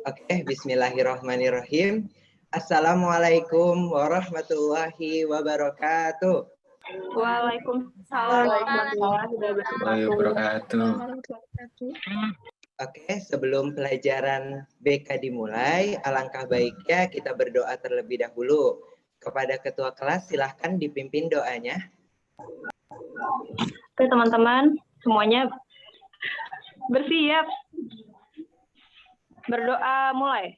Oke, bismillahirrahmanirrahim. Assalamualaikum warahmatullahi wabarakatuh. Waalaikumsalam warahmatullahi wabarakatuh. Oke, sebelum pelajaran BK dimulai, alangkah baiknya kita berdoa terlebih dahulu. Kepada ketua kelas, silahkan dipimpin doanya. Oke teman-teman, semuanya bersiap. Berdoa mulai.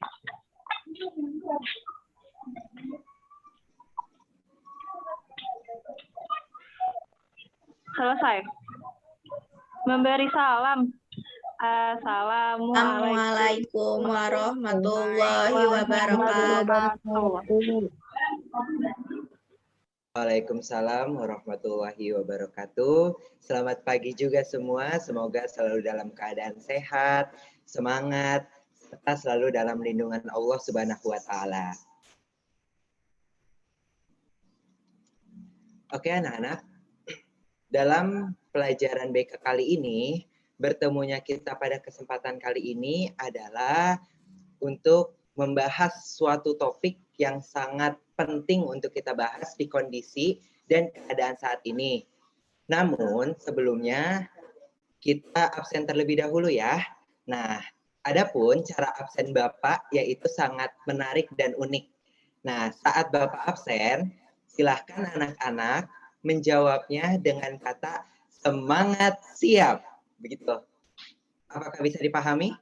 Selesai. Memberi salam. Assalamualaikum warahmatullahi wabarakatuh. Waalaikumsalam warahmatullahi wabarakatuh. Selamat pagi juga semua. Semoga selalu dalam keadaan sehat, semangat, serta selalu dalam lindungan Allah Subhanahu wa Ta'ala. Oke anak-anak, dalam pelajaran BK kali ini, bertemunya kita pada kesempatan kali ini adalah untuk membahas suatu topik yang sangat penting untuk kita bahas di kondisi dan keadaan saat ini. Namun sebelumnya kita absen terlebih dahulu ya. Nah, adapun cara absen Bapak yaitu sangat menarik dan unik. Nah, saat Bapak absen, silahkan anak-anak menjawabnya dengan kata semangat siap. Begitu. Apakah bisa dipahami?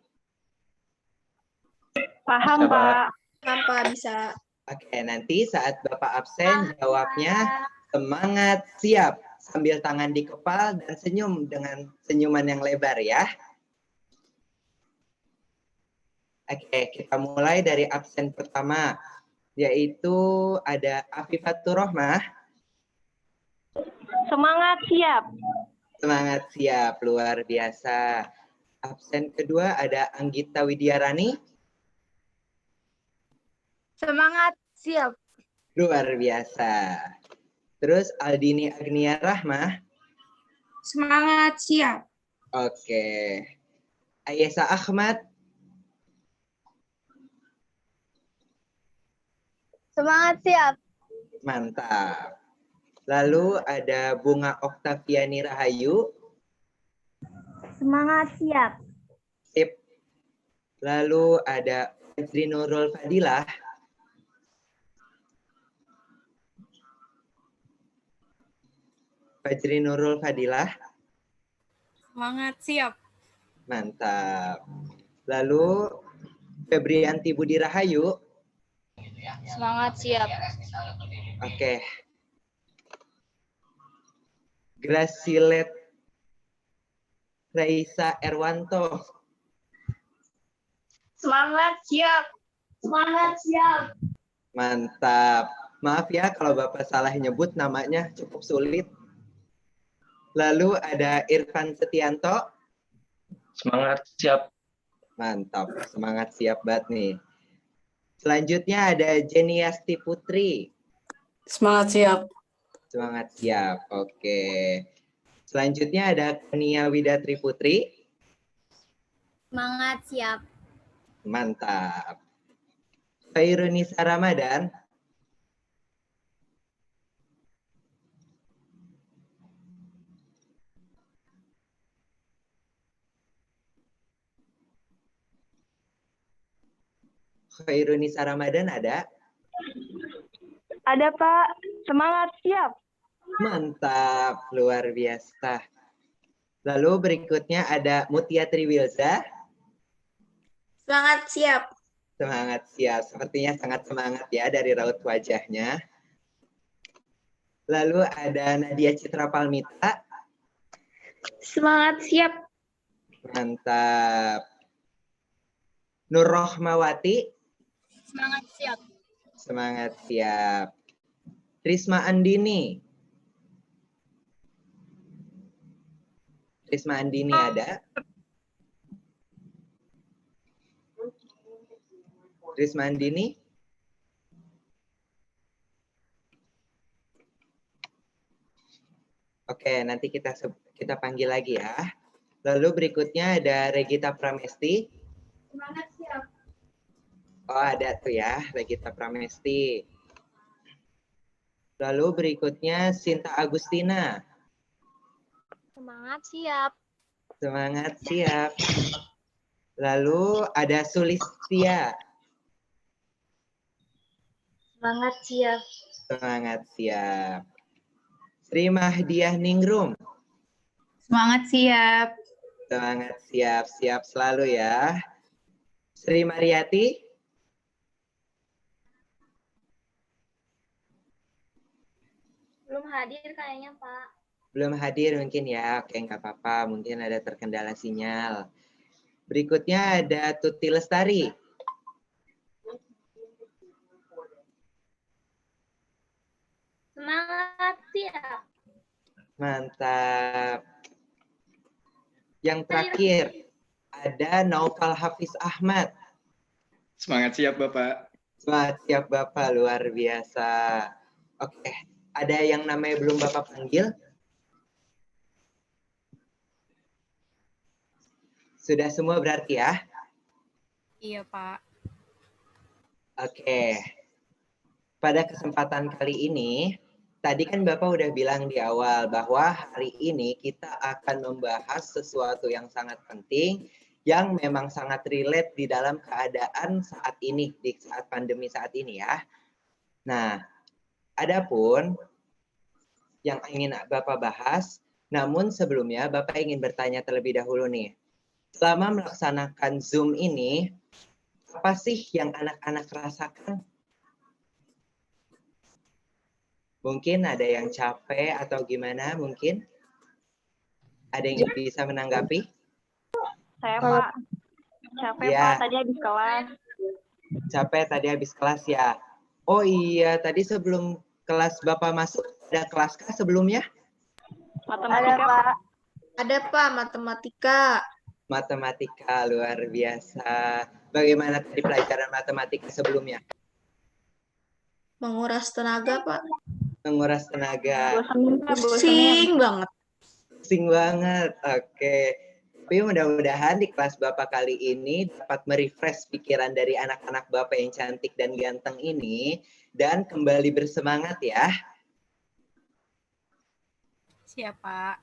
Paham, Pak. Tanpa bisa. Oke, nanti saat Bapak absen jawabnya semangat siap. Sambil tangan di kepal dan senyum dengan senyuman yang lebar ya. Oke, kita mulai dari absen pertama. Yaitu ada Afifatur Rohmah. Semangat siap. Semangat siap, luar biasa. Absen kedua ada Anggita Widyarani. Semangat siap. Luar biasa. Terus Aldini Agnia Rahmah. Semangat siap. Oke. Ayesa Ahmad. Semangat siap. Mantap. Lalu ada Bunga Oktaviani Rahayu. Semangat siap. Sip. Lalu ada Fajri Nurul Fadilah. Fajri Nurul Fadilah. Semangat siap. Mantap. Lalu Febrianti Budi Rahayu. Semangat siap. Oke. Gracilet Raisa Erwanto. Semangat siap. Semangat siap. Mantap. Maaf ya kalau Bapak salah nyebut namanya, cukup sulit. Lalu ada Irfan Setianto. Semangat siap. Mantap, semangat siap banget nih. Selanjutnya ada Jeniasti Putri. Semangat siap. Semangat siap, oke. Selanjutnya ada Kania Widatri Putri. Semangat siap. Mantap. Fairunisa Ramadan. Fairunisa Ramadan ada? Ada, Pak. Semangat siap. Mantap, luar biasa. Lalu berikutnya ada Mutia Triwilza. Semangat siap. Semangat siap, sepertinya sangat semangat ya dari raut wajahnya. Lalu ada Nadia Citra Palmita. Semangat siap. Mantap. Nur Rohmawati. Semangat siap. Semangat siap. Risma Andini. Risma Andini ada? Risma Andini? Oke, nanti kita panggil lagi ya. Lalu berikutnya ada Regita Pramesti. Semangat siap. Oh, ada tuh ya, Regita Pramesti. Lalu berikutnya Sinta Agustina. Semangat siap. Semangat siap. Lalu ada Sulistia. Semangat siap. Semangat siap. Sri Mahdiah Ningrum. Semangat siap. Semangat siap. Siap selalu ya. Sri Mariati. Belum hadir kayaknya, Pak. Belum hadir mungkin ya. Oke, nggak apa-apa. Mungkin ada terkendala sinyal. Berikutnya ada Tuti Lestari. Semangat siap. Mantap. Yang terakhir ada Naufal Hafiz Ahmad. Semangat siap, Bapak. Semangat siap Bapak, luar biasa. Oke, ada yang namanya belum Bapak panggil? Sudah semua berarti ya? Iya, Pak. Oke. Pada kesempatan kali ini, tadi kan Bapak udah bilang di awal bahwa hari ini kita akan membahas sesuatu yang sangat penting yang memang sangat relate di dalam keadaan saat ini, di saat pandemi saat ini ya. Nah, adapun yang ingin Bapak bahas, namun sebelumnya Bapak ingin bertanya terlebih dahulu nih. Selama melaksanakan Zoom ini, apa sih yang anak-anak rasakan? Mungkin ada yang capek atau gimana mungkin? Ada yang bisa menanggapi? Saya, Pak. Capek, Ya. Pak. Tadi habis kelas. Capek tadi habis kelas ya? Oh iya, tadi sebelum kelas Bapak masuk, ada kelas kah sebelumnya? Matematika, Pak. Ada, Pak, matematika. Matematika, luar biasa. Bagaimana tadi pelajaran matematika sebelumnya? Menguras tenaga, Pak. Menguras tenaga. Pusing banget. Pusing banget. Oke. Tapi mudah-mudahan di kelas Bapak kali ini dapat merefresh pikiran dari anak-anak Bapak yang cantik dan ganteng ini dan kembali bersemangat ya. Siap, Pak.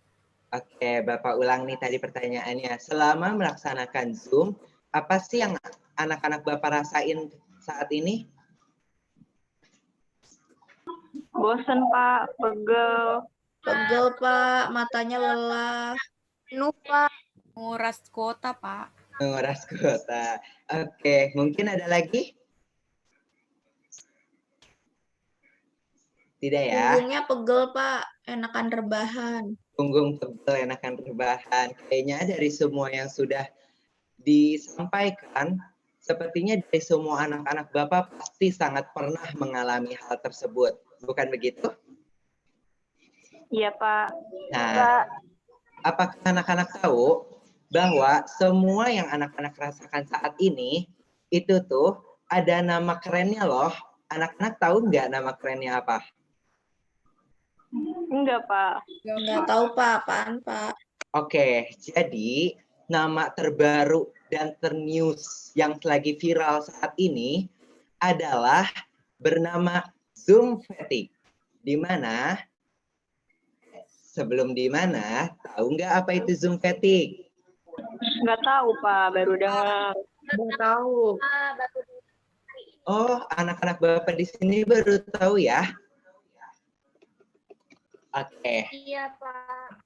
Oke, Bapak ulang nih tadi pertanyaannya. Selama melaksanakan Zoom, apa sih yang anak-anak Bapak rasain saat ini? Bosen, Pak. Pegel. Pegel, Pak. Matanya lelah. Penuh, Pak. Menguras kuota, Pak. Menguras kuota. Oke, mungkin ada lagi? Tidak ya? Punggungnya pegel, Pak. Enakan rebahan. Punggung tebal, enakan rebahan. Kayaknya dari semua yang sudah disampaikan, sepertinya dari semua anak-anak Bapak pasti sangat pernah mengalami hal tersebut. Bukan begitu? Iya, Pak. Nah, apakah anak-anak tahu bahwa semua yang anak-anak rasakan saat ini, itu tuh ada nama kerennya loh. Anak-anak tahu nggak nama kerennya apa? Enggak, Pak. Nggak tahu, Pak. Apaan, Pak? Oke, jadi nama terbaru dan ternews yang lagi viral saat ini adalah bernama Zoom Fatigue. Di mana? Sebelum di mana? Tahu nggak apa itu Zoom Fatigue? Enggak tahu, Pak. Baru dengar. Nggak tahu. Oh, anak-anak Bapak di sini baru tahu ya? Oke. Iya, Pak.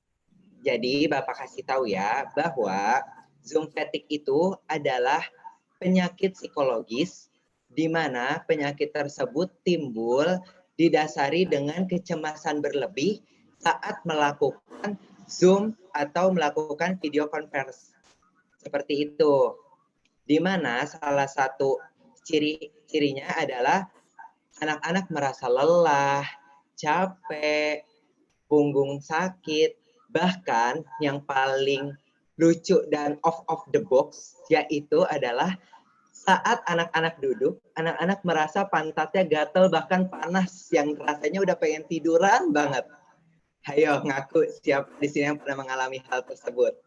Jadi Bapak kasih tahu ya bahwa Zoom fatigue itu adalah penyakit psikologis di mana penyakit tersebut timbul didasari dengan kecemasan berlebih saat melakukan Zoom atau melakukan video conference. Seperti itu. Di mana salah satu ciri-cirinya adalah anak-anak merasa lelah, capek, punggung sakit, bahkan yang paling lucu dan off the box yaitu adalah saat anak-anak duduk, anak-anak merasa pantatnya gatel bahkan panas yang rasanya udah pengen tiduran banget. Ayo ngaku siapa di sini yang pernah mengalami hal tersebut?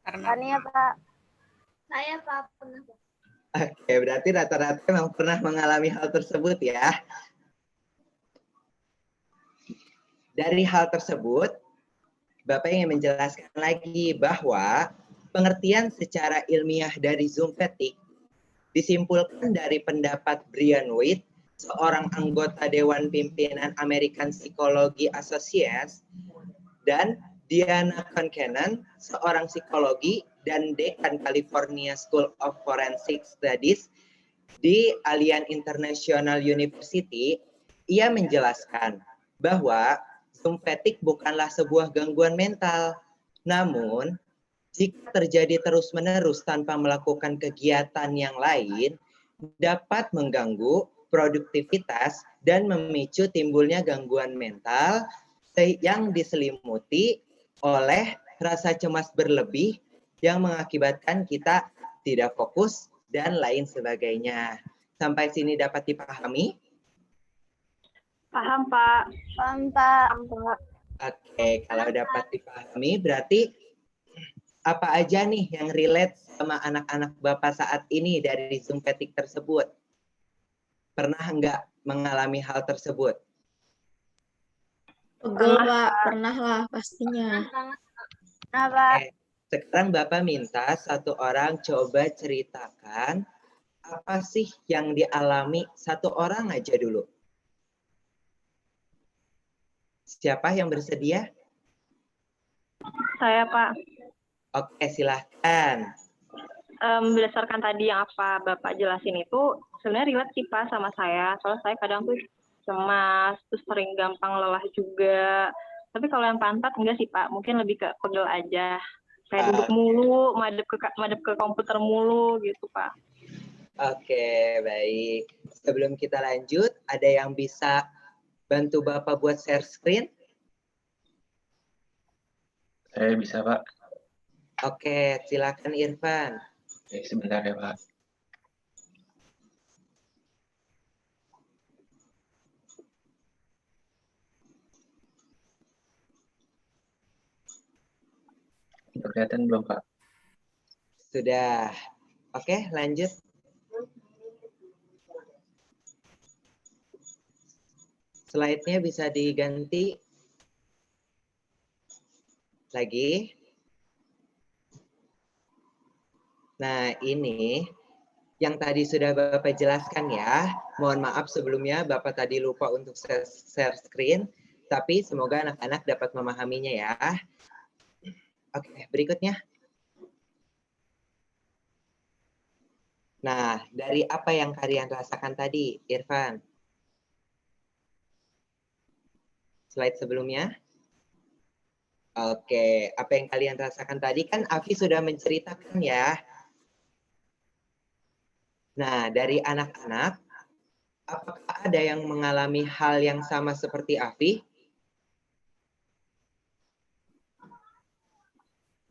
Karena Pak. Saya Pak pernah. Oke, berarti rata-rata memang pernah mengalami hal tersebut ya. Dari hal tersebut, Bapak ingin menjelaskan lagi bahwa pengertian secara ilmiah dari Zoom fatigue disimpulkan dari pendapat Brian White, seorang anggota Dewan Pimpinan American Psychology Association, dan Diana Concanon, seorang psikologi dan dekan California School of Forensic Studies di Alliance International University. Ia menjelaskan bahwa Zoom fatigue bukanlah sebuah gangguan mental, namun jika terjadi terus-menerus tanpa melakukan kegiatan yang lain, dapat mengganggu produktivitas dan memicu timbulnya gangguan mental yang diselimuti oleh rasa cemas berlebih yang mengakibatkan kita tidak fokus dan lain sebagainya. Sampai sini dapat dipahami? Paham, Pak. Paham Pak. Oke, kalau dapat dipahami berarti apa aja nih yang relate sama anak-anak Bapak saat ini dari Zoom fatigue tersebut? Pernah nggak mengalami hal tersebut? Pegel, Pak. Pernah lah pastinya. Nah, Pak. Oke, sekarang Bapak minta satu orang coba ceritakan apa sih yang dialami satu orang aja dulu. Siapa yang bersedia? Saya, Pak. Oke, silahkan. Berdasarkan tadi yang apa Bapak jelasin itu, sebenarnya relate sih Pak sama saya. Soalnya saya kadang tuh cemas, terus sering gampang lelah juga. Tapi kalau yang pantat enggak sih Pak, mungkin lebih ke pegel aja. Kayak duduk mulu, madep ke komputer mulu gitu Pak. Oke, baik. Sebelum kita lanjut, ada yang bisa bantu Bapak buat share screen? Saya bisa, Pak. Oke, silakan Irfan. Oke, sebentar ya, Pak. Udah kelihatan belum, Pak? Sudah. Oke, lanjut. Slide-nya bisa diganti lagi. Nah, ini yang tadi sudah Bapak jelaskan ya. Mohon maaf sebelumnya Bapak tadi lupa untuk share screen, tapi semoga anak-anak dapat memahaminya ya. Oke, berikutnya. Nah, dari apa yang kalian rasakan tadi, Irfan? Slide sebelumnya. Oke, apa yang kalian rasakan tadi kan Afi sudah menceritakan ya. Nah, dari anak-anak, apakah ada yang mengalami hal yang sama seperti Afi?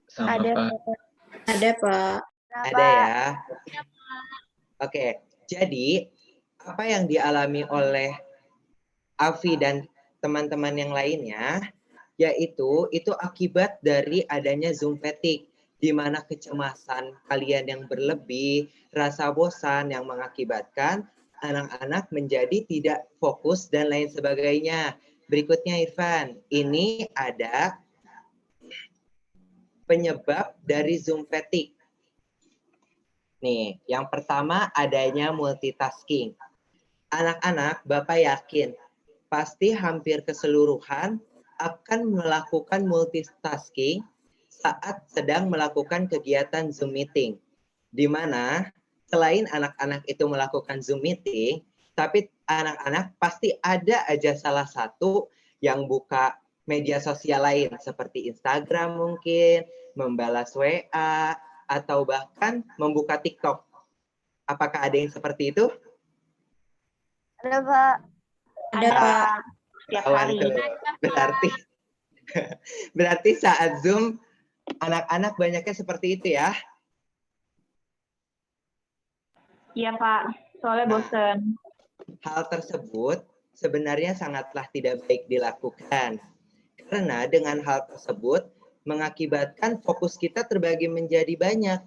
Sama, Ada, Pak. Ada, Pak. Ada ya. Oke, jadi apa yang dialami oleh Afi dan teman-teman yang lainnya, yaitu itu akibat dari adanya Zoom fatigue, di mana kecemasan kalian yang berlebih, rasa bosan yang mengakibatkan anak-anak menjadi tidak fokus dan lain sebagainya. Berikutnya Irfan, ini ada penyebab dari Zoom fatigue. Nih, yang pertama adanya multitasking. Anak-anak, Bapak yakin pasti hampir keseluruhan akan melakukan multitasking saat sedang melakukan kegiatan Zoom meeting. Di mana selain anak-anak itu melakukan Zoom meeting, tapi anak-anak pasti ada aja salah satu yang buka media sosial lain seperti Instagram mungkin, membalas WA, atau bahkan membuka TikTok. Apakah ada yang seperti itu? Ada Pak. Ada, Pak. Tiap Kawan hari. tuh. Berarti saat Zoom anak-anak banyaknya seperti itu ya? Iya Pak, soalnya bosen. Hal tersebut sebenarnya sangatlah tidak baik dilakukan. Karena dengan hal tersebut mengakibatkan fokus kita terbagi menjadi banyak.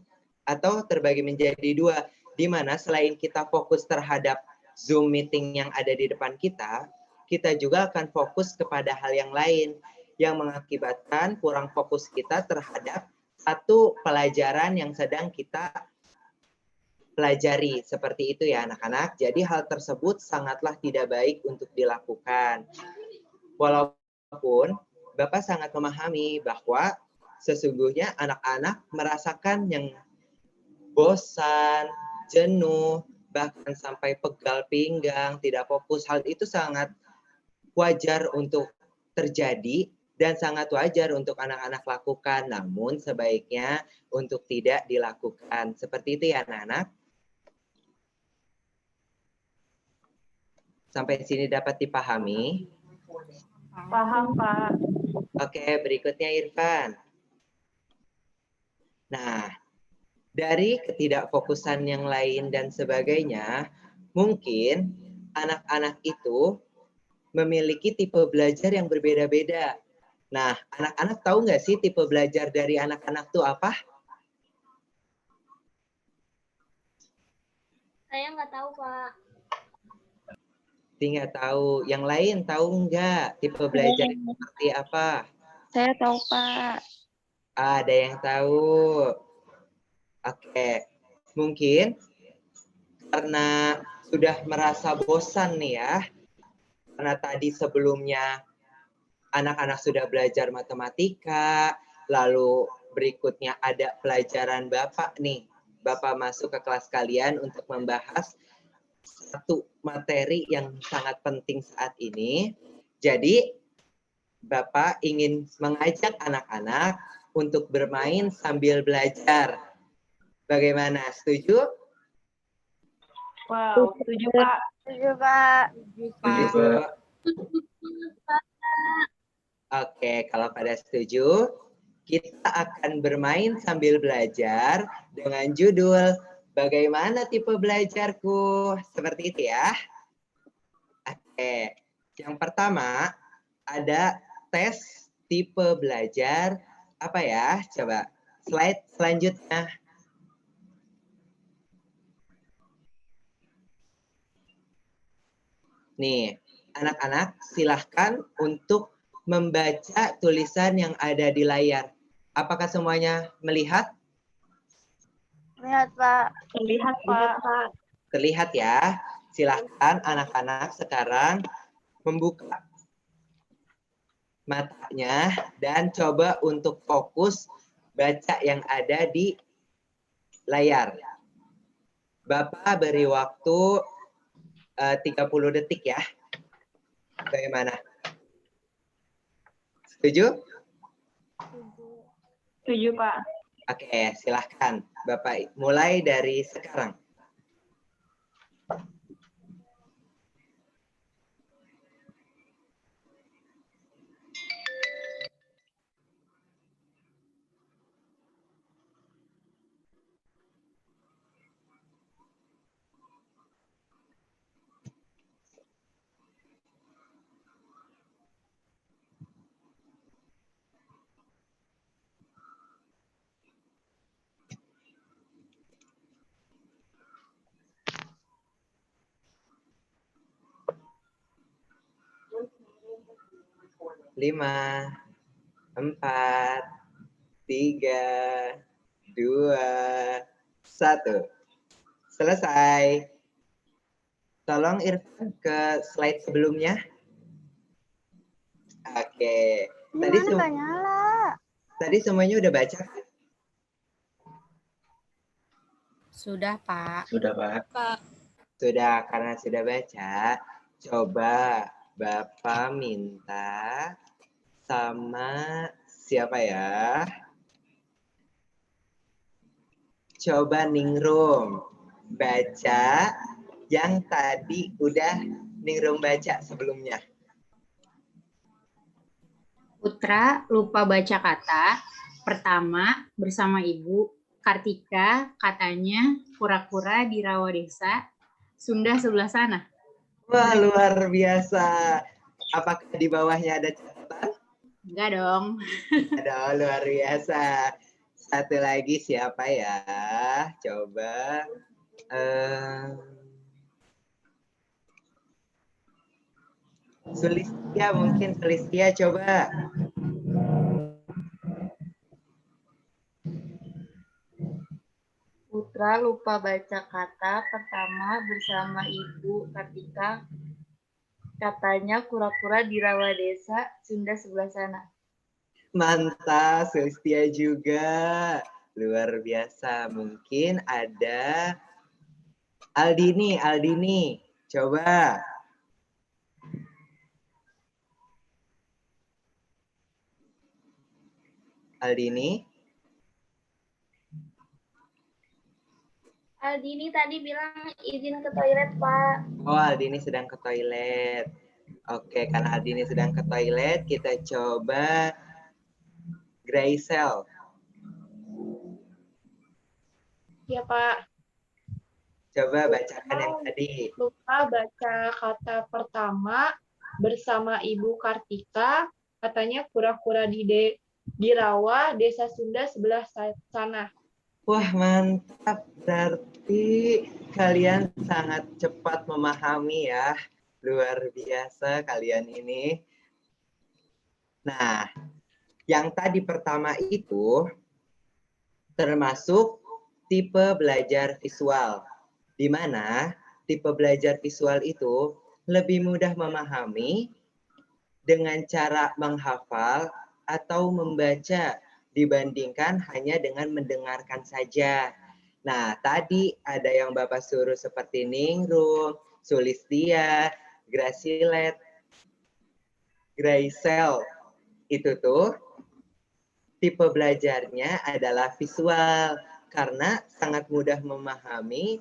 atau terbagi menjadi dua, di mana selain kita fokus terhadap Zoom meeting yang ada di depan kita juga akan fokus kepada hal yang lain yang mengakibatkan kurang fokus kita terhadap satu pelajaran yang sedang kita pelajari. Seperti itu ya anak-anak. Jadi hal tersebut sangatlah tidak baik untuk dilakukan. Walaupun Bapak sangat memahami bahwa sesungguhnya anak-anak merasakan yang bosan, jenuh, bahkan sampai pegal pinggang, tidak fokus. Hal itu sangat wajar untuk terjadi dan sangat wajar untuk anak-anak lakukan. Namun sebaiknya untuk tidak dilakukan. Seperti itu ya anak-anak. Sampai sini dapat dipahami? Paham, Pak. Oke, berikutnya Irfan. Nah, dari ketidakfokusan yang lain dan sebagainya, mungkin anak-anak itu memiliki tipe belajar yang berbeda-beda. Nah, anak-anak tahu nggak sih tipe belajar dari anak-anak itu apa? Saya nggak tahu, Pak. Tidak tahu. Yang lain tahu nggak tipe belajar seperti apa? Saya tahu, Pak. Ada yang tahu. Oke. Mungkin karena sudah merasa bosan nih ya. Karena tadi sebelumnya anak-anak sudah belajar matematika, lalu berikutnya ada pelajaran Bapak nih. Bapak masuk ke kelas kalian untuk membahas satu materi yang sangat penting saat ini. Jadi, Bapak ingin mengajak anak-anak untuk bermain sambil belajar. Bagaimana? Setuju? Wow, setuju, Pak. Setuju, Pak. Setuju. Oke, kalau pada setuju, kita akan bermain sambil belajar dengan judul Bagaimana tipe belajarku? Seperti itu ya. Oke, yang pertama ada tes tipe belajar apa ya? Coba slide selanjutnya. Nih, anak-anak silahkan untuk membaca tulisan yang ada di layar. Apakah semuanya melihat? Lihat, Pak. Terlihat, Pak. Terlihat ya. Silahkan anak-anak sekarang membuka matanya dan coba untuk fokus baca yang ada di layar. Bapak beri waktu 30 detik ya. Bagaimana? Setuju? Setuju, Pak. Oke, silahkan. Bapak mulai dari sekarang. Lima, 4, 3, 2, 1. Selesai. Tolong Irfan ke slide sebelumnya. Oke. Tadi semuanya udah baca? Sudah, Pak. Sudah, Pak. Sudah, karena sudah baca. Coba Bapak minta sama siapa ya? Coba Ningrum baca yang tadi udah Ningrum baca sebelumnya. Putra lupa baca kata. Pertama, bersama Ibu Kartika, katanya kura-kura di rawa desa, Sunda sebelah sana. Wah, luar biasa. Apakah di bawahnya ada catatan? Enggak dong. Ada, luar biasa. Satu lagi siapa ya? Coba. Sulistia mungkin. Sulistia coba. Putra lupa baca kata pertama bersama Ibu Kartika. Katanya kura-kura di rawa desa Sunda sebelah sana. Mantap, Sulistia juga. Luar biasa. Mungkin ada Aldini. Aldini, coba. Aldini. Aldini tadi bilang izin ke toilet, Pak. Oh, Aldini sedang ke toilet. Oke, karena Aldini sedang ke toilet, kita coba Graysel. Ya, Pak. Coba bacakan yang tadi. Lupa baca kata pertama bersama Ibu Kartika. Katanya kura-kura di rawa desa Sunda sebelah sana. Wah, mantap. Berarti kalian sangat cepat memahami ya. Luar biasa kalian ini. Nah, yang tadi pertama itu termasuk tipe belajar visual. Di mana tipe belajar visual itu lebih mudah memahami dengan cara menghafal atau membaca dibandingkan hanya dengan mendengarkan saja. Nah, tadi ada yang Bapak suruh seperti Ningrum, Sulistia, Gracilet, Graysel. Itu tuh tipe belajarnya adalah visual karena sangat mudah memahami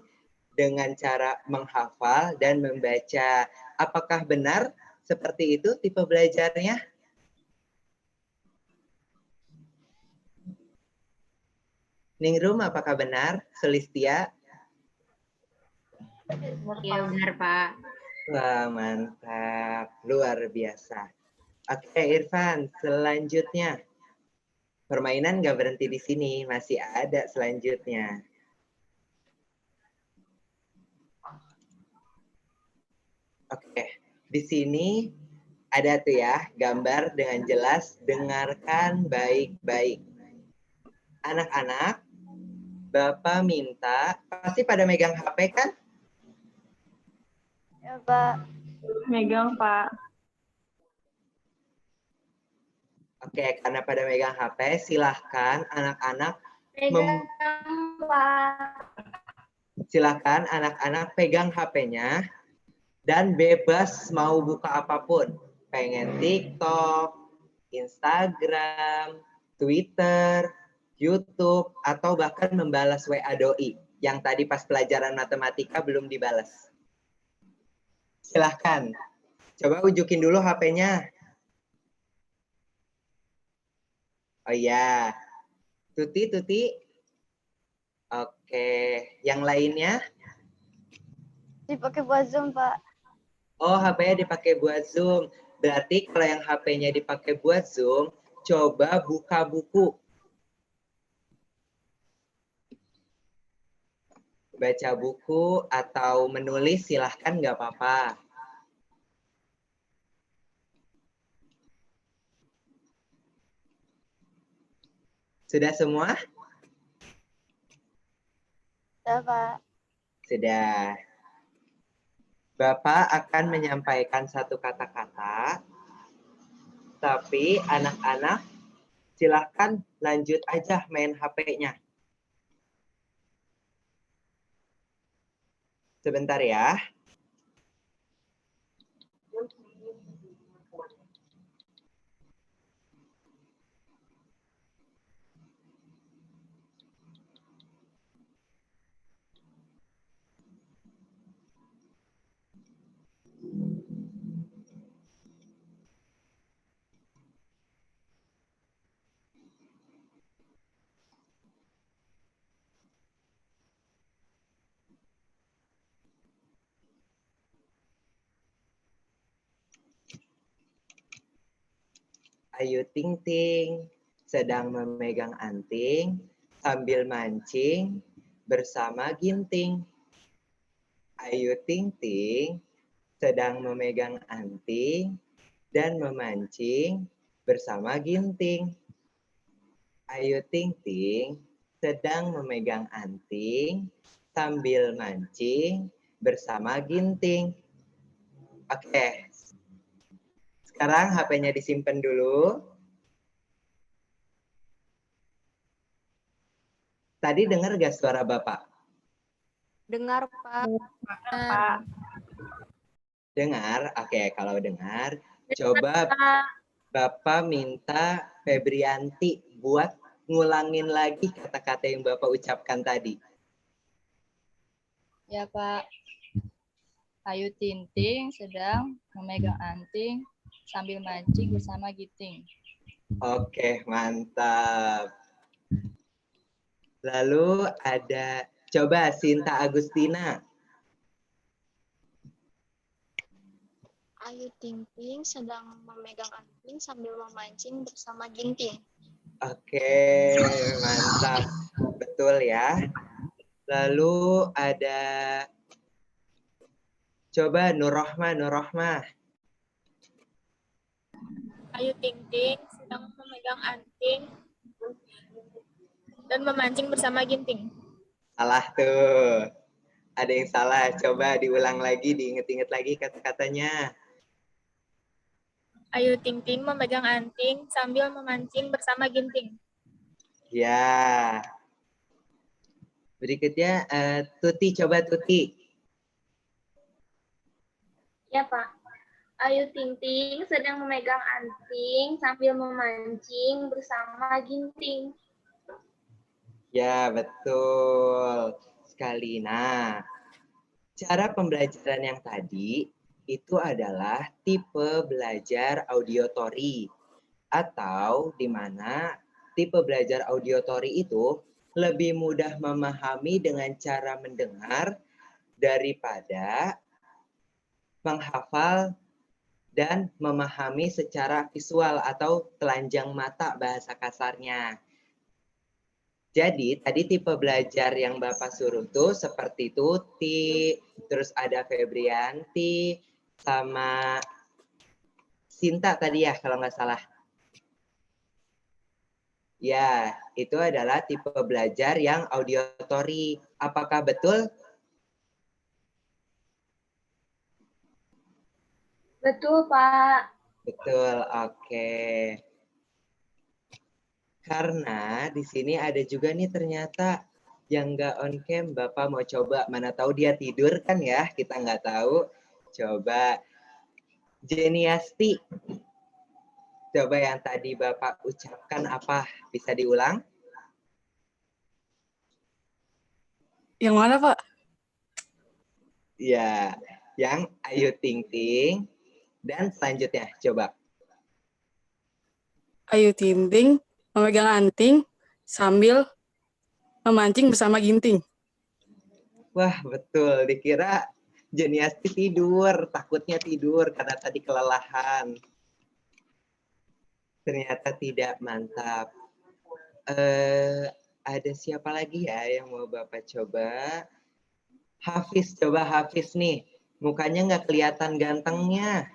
dengan cara menghafal dan membaca. Apakah benar seperti itu tipe belajarnya? Ningrum, apakah benar? Sulistia? Iya benar Pak. Wah, mantap. Luar biasa. Oke, Irfan, selanjutnya. Permainan nggak berhenti di sini, masih ada selanjutnya. Oke, di sini ada tuh ya, gambar dengan jelas, dengarkan baik-baik. Anak-anak, Bapak minta, pasti pada megang HP kan? Ya, Pak. Megang, Pak. Oke, karena pada megang HP, silahkan anak-anak Pegang, Pak. silahkan anak-anak pegang HP-nya dan bebas mau buka apapun. Pengen TikTok, Instagram, Twitter, YouTube, atau bahkan membalas WA doi yang tadi pas pelajaran matematika belum dibalas. Silahkan. Coba unjukin dulu HP-nya. Oh iya. Tuti, Tuti. Oke. Yang lainnya? Dipakai buat Zoom, Pak. Oh, HP-nya dipakai buat Zoom. Berarti kalau yang HP-nya dipakai buat Zoom, coba buka buku. Baca buku atau menulis silahkan nggak apa-apa. Sudah semua? Ya, Pak. Sudah. Bapak akan menyampaikan satu kata-kata, tapi anak-anak silahkan lanjut aja main HP-nya. Sebentar ya. Ayu Ting Ting sedang memegang anting sambil mancing bersama ginting. Ayu Ting Ting sedang memegang anting dan memancing bersama ginting. Ayu Ting Ting sedang memegang anting sambil mancing bersama ginting. Oke. Sekarang HP-nya disimpan dulu. Tadi dengar gak suara Bapak? Dengar, Pak. Pak. Dengar? Oke, kalau dengar, coba Bapak minta Febrianti buat ngulangin lagi kata-kata yang Bapak ucapkan tadi. Ya, Pak. Ayu Ting Ting sedang memegang anting sambil mancing bersama ginting. Oke, mantap. Lalu ada, coba Sinta Agustina. Ayu Ting Ting sedang memegang anting sambil memancing bersama ginting. Oke, mantap. Betul ya. Lalu ada, coba Nurrohmah. Ayu Ting Ting sedang memegang anting dan memancing bersama ginting. Salah tuh. Ada yang salah. Coba diulang lagi, diinget-inget lagi kata-katanya. Ayu Ting Ting memegang anting sambil memancing bersama ginting. Ya. Berikutnya, Tuti, coba Tuti. Ya, Pak. Ayu Ting Ting sedang memegang anting sambil memancing bersama ginting. Ya, betul sekali. Nah, cara pembelajaran yang tadi itu adalah tipe belajar auditory, atau di mana tipe belajar auditory itu lebih mudah memahami dengan cara mendengar daripada menghafal dan memahami secara visual atau telanjang mata bahasa kasarnya. Jadi tadi tipe belajar yang Bapak suruh tuh seperti Tuti, terus ada Febrianti, sama Sinta tadi ya kalau nggak salah. Ya, itu adalah tipe belajar yang auditory. Apakah betul? Betul, Pak. Betul, oke. Karena di sini ada juga nih ternyata yang nggak on cam, Bapak mau coba, mana tahu dia tidur kan ya, kita nggak tahu. Coba Jeniasti, coba yang tadi Bapak ucapkan apa? Bisa diulang? Yang mana, Pak? Ya, yang Ayu Ting Ting. Dan selanjutnya, coba. Ayu Ting Ting memegang anting sambil memancing bersama ginting. Wah, betul. Dikira Jeniasti tidur, takutnya tidur karena tadi kelelahan. Ternyata tidak, mantap. Ada siapa lagi ya yang mau Bapak coba? Hafiz, coba Hafiz nih. Mukanya nggak kelihatan gantengnya.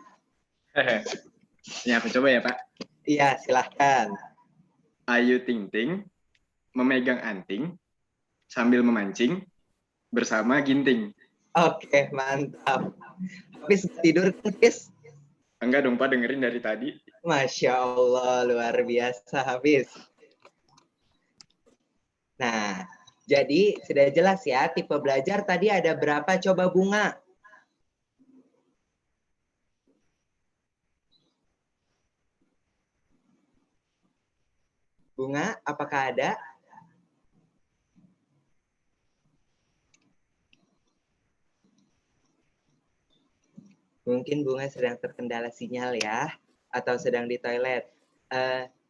Ya, aku coba ya, Pak. Iya, silahkan. Ayu Ting Ting memegang anting sambil memancing bersama ginting. Oke, mantap. Hafiz tidur kan, Hafiz? Enggak dong, Pak, dengerin dari tadi. Masya Allah, luar biasa, Hafiz. Nah, jadi sudah jelas ya, tipe belajar tadi ada berapa coba bunga? Bunga, apakah ada? Mungkin Bunga sedang terkendala sinyal ya, atau sedang di toilet.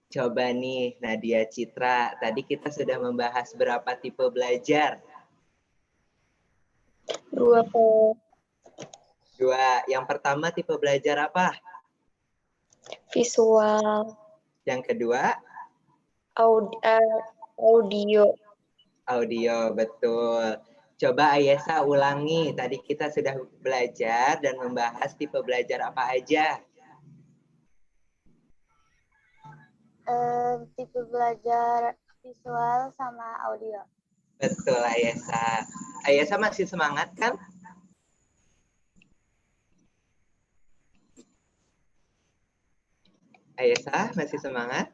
Coba nih Nadia Citra, tadi kita sudah membahas berapa tipe belajar? 2, Pak. 2. Yang pertama tipe belajar apa? Visual. Yang kedua? Audio. Audio, betul. Coba Ayesa ulangi. Tadi kita sudah belajar dan membahas tipe belajar apa aja. Tipe belajar visual sama audio. Betul, Ayesa. Ayesa masih semangat kan? Ayesa masih semangat?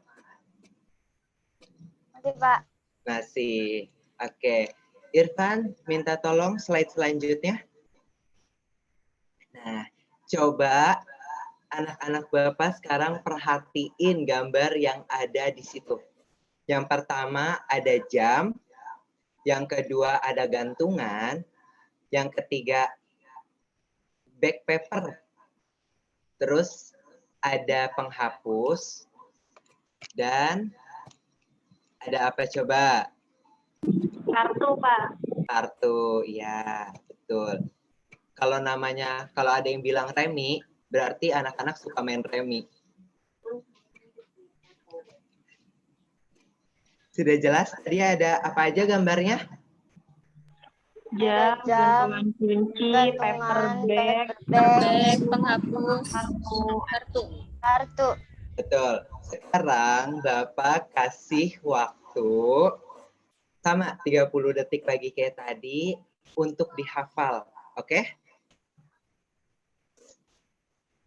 Masih, Pak. Masih. Oke. Irfan, minta tolong slide selanjutnya. Nah, coba anak-anak Bapak sekarang perhatiin gambar yang ada di situ. Yang pertama ada jam, yang kedua ada gantungan, yang ketiga back paper, terus ada penghapus, dan ada apa coba? Kartu, Pak. Kartu, ya betul. Kalau ada yang bilang remi, berarti anak-anak suka main remi. Sudah jelas? Tadi ada apa aja gambarnya? Jam, gantungan kunci, paper bag, penghapus, Kartu. Betul. Sekarang Bapak kasih waktu sama 30 detik lagi kayak tadi untuk dihafal. Oke?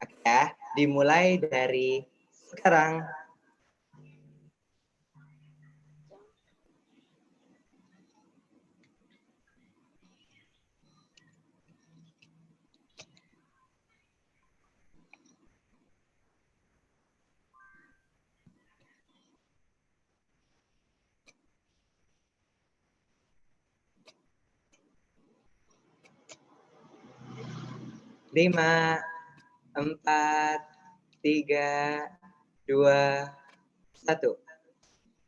Oke ya. Dimulai dari sekarang. Lima, 4, 3, 2, 1.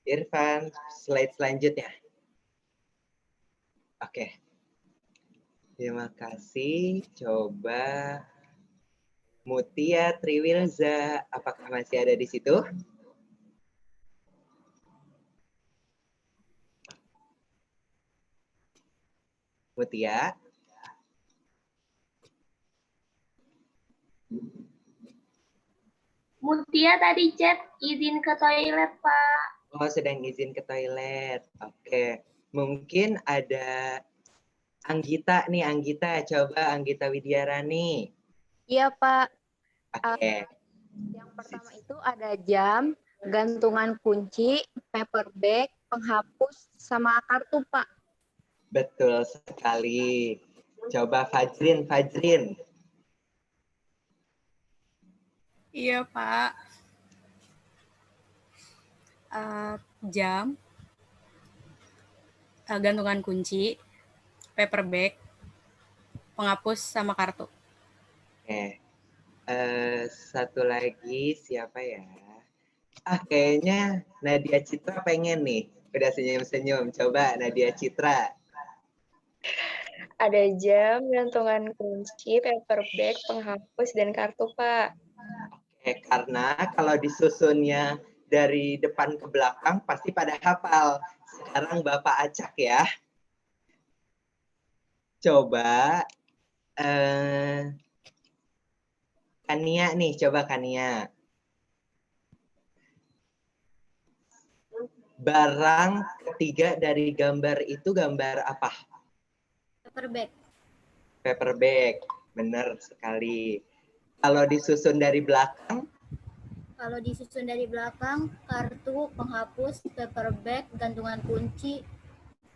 Irfan, slide selanjutnya. Oke. Terima kasih. Coba Mutia Triwilza, apakah masih ada di situ? Mutia? Mutia tadi chat izin ke toilet, Pak. Oh, sedang izin ke toilet. Oke. Mungkin ada Anggita nih, Anggita. Coba Anggita Widyarani. Iya, Pak. Oke. Yang pertama itu ada jam, gantungan kunci, paper bag, penghapus, sama kartu, Pak. Betul sekali. Coba Fajrin, Fajrin. Iya, Pak. Jam, gantungan kunci, paper bag, penghapus, sama kartu. Oke. Satu lagi siapa ya? Kayaknya Nadia Citra pengen nih. Udah senyum-senyum. Coba Nadia Citra. Ada jam, gantungan kunci, paper bag, penghapus, dan kartu, Pak. Karena kalau disusunnya dari depan ke belakang pasti pada hafal. Sekarang Bapak acak ya. Coba Kania nih, coba Kania. Barang ketiga dari gambar itu gambar apa? Paper bag. Paper bag, benar sekali. Kalau disusun dari belakang? Kalau disusun dari belakang, kartu, penghapus, paper bag, gantungan kunci,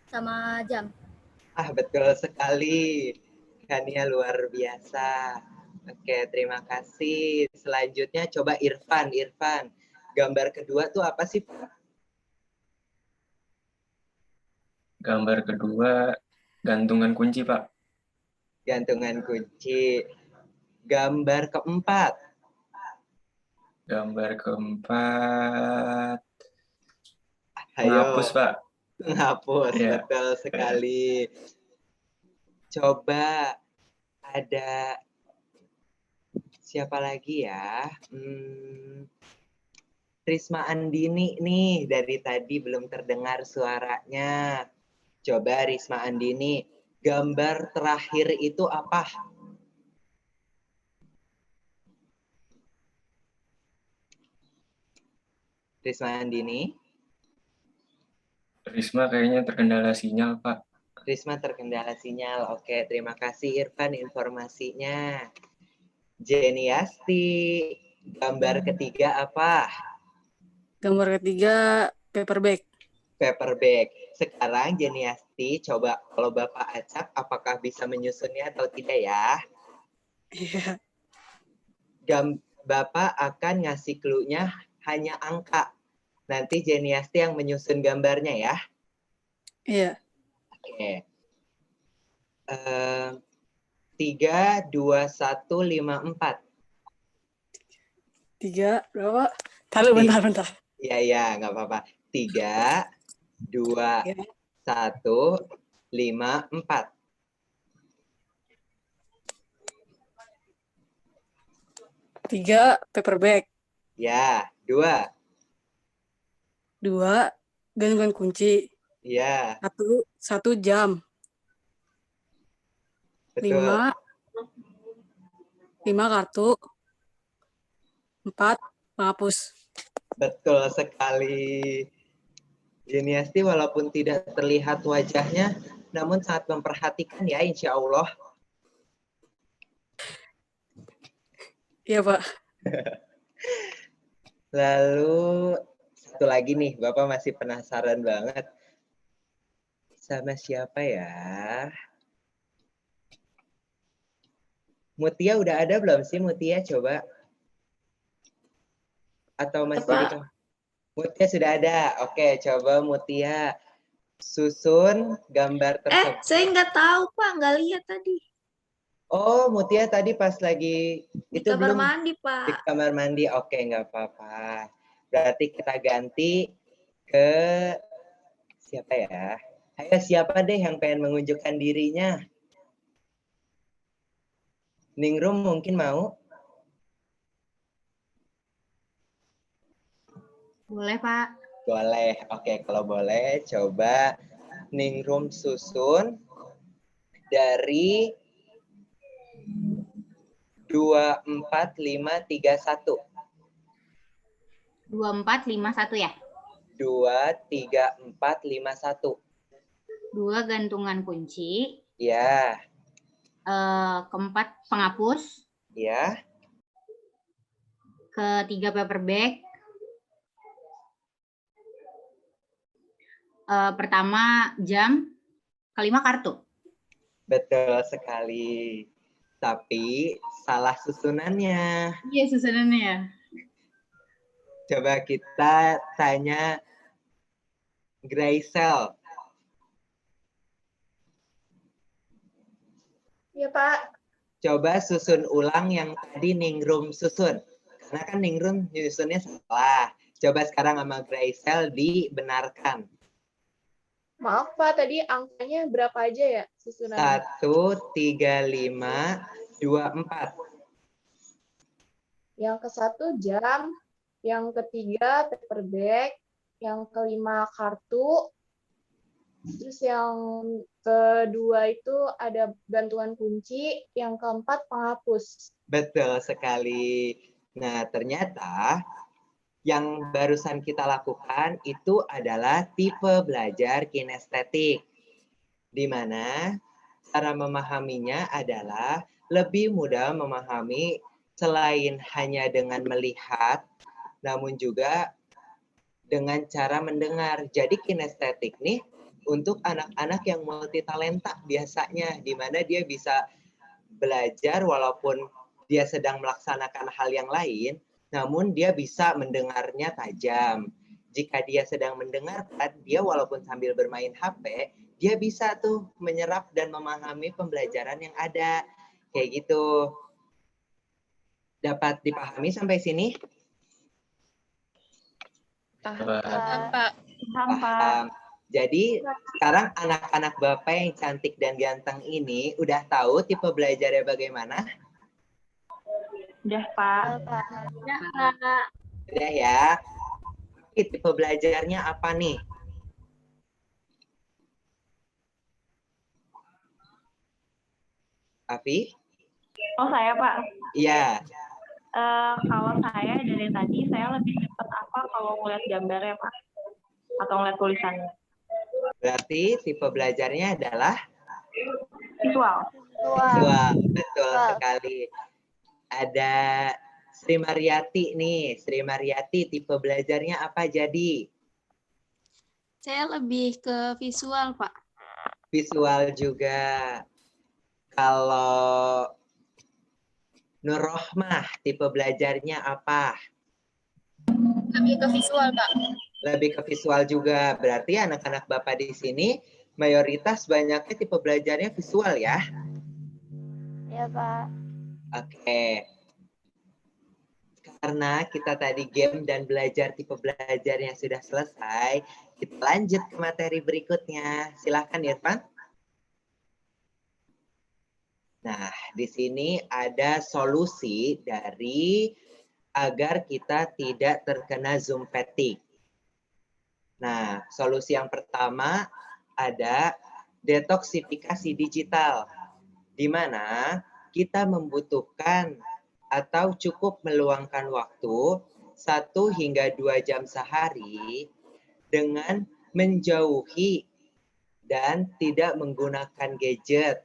sama jam. Betul sekali. Kania luar biasa. Oke, terima kasih. Selanjutnya coba Irfan. Irfan, gambar kedua tuh apa sih, Pak? Gambar kedua, gantungan kunci, Pak. Gantungan kunci. Gambar keempat. Gambar keempat, Ayo. penghapus, Pak. Penghapus, Ya. betul sekali. Coba ada siapa lagi ya? Trisma Andini nih, dari tadi belum terdengar suaranya. Coba Risma Andini, gambar terakhir itu apa? Risma Andini? Risma kayaknya terkendala sinyal, Pak. Risma terkendala sinyal. Oke, terima kasih Irfan informasinya. Jeniasti, gambar ketiga apa? Gambar ketiga paper bag. Paper bag. Sekarang Jeniasti, coba kalau Bapak acak, apakah bisa menyusunnya atau tidak ya? Iya. Bapak akan ngasih clue-nya hanya angka. Nanti Jeniasti yang menyusun gambarnya ya. Iya. Oke. 3, 2, 1, 5, 4. 3, berapa? Taruh bentar. Iya, nggak apa-apa. 3, 2, 1, 5, 4. 3 paper bag. Ya, 2. 2 gantungan kunci. Ya. 1 jam. Betul. 5 kartu. 4 penghapus. Betul sekali. Jeniasti walaupun tidak terlihat wajahnya, namun sangat memperhatikan ya, insya Allah. Iya, Pak. Lalu, satu lagi nih, Bapak masih penasaran banget. Sama siapa ya? Mutia udah ada belum sih, Mutia? Coba. Atau masih di... Mutia sudah ada. Oke, coba Mutia susun gambar tersebut. Saya nggak tahu, Pak. Nggak lihat tadi. Oh, Mutia tadi pas lagi Di itu kamar belum mandi, di Pak. kamar mandi. Oke, nggak apa-apa. Berarti kita ganti ke siapa ya? Ayo siapa deh yang pengen mengunjukkan dirinya? Ningrum mungkin mau? Boleh, Pak. Boleh. Oke, kalau boleh coba Ningrum susun dari 2, 4, 5, 3, 1. 2, 4, 5, 1 ya? 2, 3, 4, 5, 1. 2 gantungan kunci. Ya. Keempat penghapus. Ya. Ketiga paper bag. Pertama jam. Kelima kartu. Betul sekali. Tapi salah susunannya. Iya, susunannya. Coba kita tanya Graysel. Iya, Pak. Coba susun ulang yang tadi Ningrum susun. Karena kan Ningrum nyusunnya salah. Coba sekarang sama Graysel dibenarkan. Maaf, Pak. Tadi angkanya berapa aja ya susunannya? 1, 3, 5, 2, 4. Yang ke-1 jam, yang ketiga paper bag, yang kelima kartu, terus yang kedua itu ada gantungan kunci, yang keempat penghapus. Betul sekali. Nah, ternyata yang barusan kita lakukan itu adalah tipe belajar kinestetik. Di mana cara memahaminya adalah lebih mudah memahami selain hanya dengan melihat, namun juga dengan cara mendengar. Jadi kinestetik nih untuk anak-anak yang multitalenta biasanya, di mana dia bisa belajar walaupun dia sedang melaksanakan hal yang lain, namun dia bisa mendengarnya tajam. Jika dia sedang mendengarkan, dia walaupun sambil bermain HP, dia bisa tuh menyerap dan memahami pembelajaran yang ada. Kayak gitu. Dapat dipahami sampai sini? Paham. Jadi sekarang anak-anak Bapak yang cantik dan ganteng ini udah tahu tipe belajarnya bagaimana? Udah, Pak. Ya, Pak. Udah ya. Tipe belajarnya apa nih? Afi? Oh, saya, Pak. Iya. Kalau saya dari tadi, saya lebih cepat apa kalau ngeliat gambarnya, Pak? Atau ngeliat tulisannya? Berarti tipe belajarnya adalah? Visual. Visual, betul sekali. Ada Sri Mariati nih. Sri Mariati tipe belajarnya apa jadi? Saya lebih ke visual, Pak. Visual juga. Kalau Nur Rohmah tipe belajarnya apa? Lebih ke visual, Pak. Lebih ke visual juga. Berarti anak-anak Bapak di sini mayoritas banyaknya tipe belajarnya visual ya? Ya, Pak. Oke. Karena kita tadi game dan belajar tipe belajarnya sudah selesai, kita lanjut ke materi berikutnya. Silahkan Irfan. Nah, di sini ada solusi dari agar kita tidak terkena Zoom fatigue. Nah, solusi yang pertama ada detoksifikasi digital, di mana kita membutuhkan atau cukup meluangkan waktu 1 hingga 2 jam sehari dengan menjauhi dan tidak menggunakan gadget,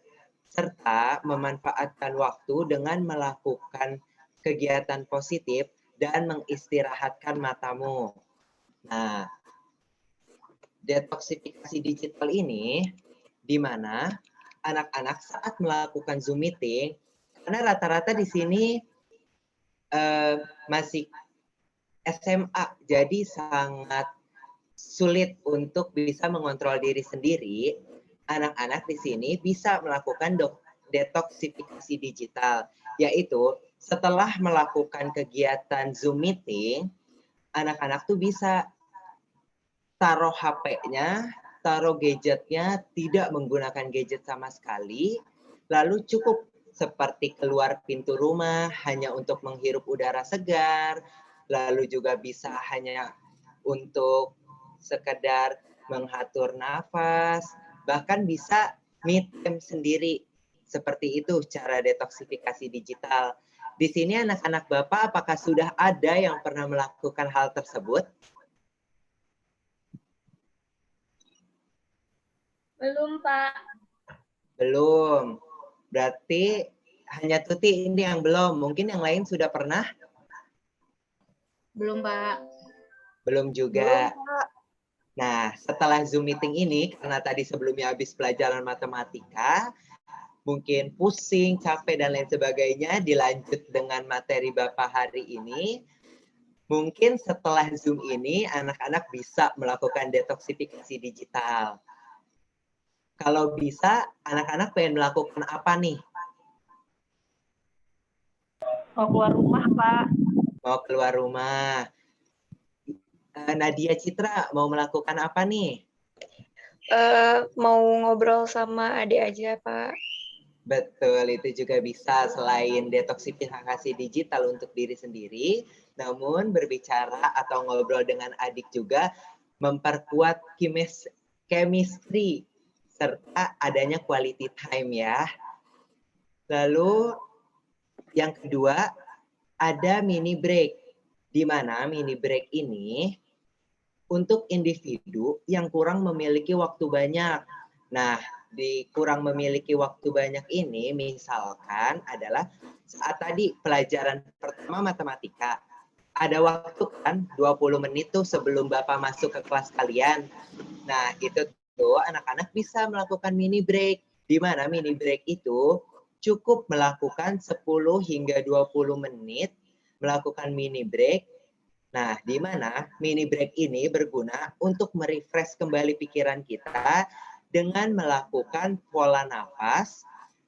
serta memanfaatkan waktu dengan melakukan kegiatan positif dan mengistirahatkan matamu. Nah, detoksifikasi digital ini di mana anak-anak saat melakukan Zoom meeting, karena rata-rata di sini masih SMA, jadi sangat sulit untuk bisa mengontrol diri sendiri. Anak-anak di sini bisa melakukan detoksifikasi digital, yaitu setelah melakukan kegiatan Zoom meeting, anak-anak tuh bisa taruh HP-nya, taruh gadgetnya, tidak menggunakan gadget sama sekali, lalu cukup seperti keluar pintu rumah hanya untuk menghirup udara segar, lalu juga bisa hanya untuk sekedar mengatur nafas, bahkan bisa me time sendiri. Seperti itu cara detoksifikasi digital. Di sini anak-anak Bapak apakah sudah ada yang pernah melakukan hal tersebut? Belum, Pak. Belum. Berarti hanya Tuti ini yang belum. Mungkin yang lain sudah pernah? Belum, Pak. Belum juga. Belum, Pak. Nah, setelah Zoom meeting ini, karena tadi sebelumnya habis pelajaran matematika, mungkin pusing, capek, dan lain sebagainya, dilanjut dengan materi Bapak hari ini. Mungkin setelah Zoom ini, anak-anak bisa melakukan detoksifikasi digital. Kalau bisa, anak-anak pengen melakukan apa nih? Mau keluar rumah, Pak. Mau keluar rumah. Nadia Citra, mau melakukan apa nih? Mau ngobrol sama adik aja, Pak. Betul, itu juga bisa selain detoksifikasi digital untuk diri sendiri, namun berbicara atau ngobrol dengan adik juga memperkuat chemistry serta adanya quality time ya. Lalu yang kedua ada mini break, di mana mini break ini untuk individu yang kurang memiliki waktu banyak. Nah, di kurang memiliki waktu banyak ini misalkan adalah saat tadi pelajaran pertama matematika, ada waktu kan 20 menit tuh sebelum Bapak masuk ke kelas kalian. Nah, itu tuh anak-anak bisa melakukan mini break, di mana mini break itu cukup melakukan 10 hingga 20 menit melakukan mini break. Nah, di mana mini break ini berguna untuk merefresh kembali pikiran kita dengan melakukan pola nafas,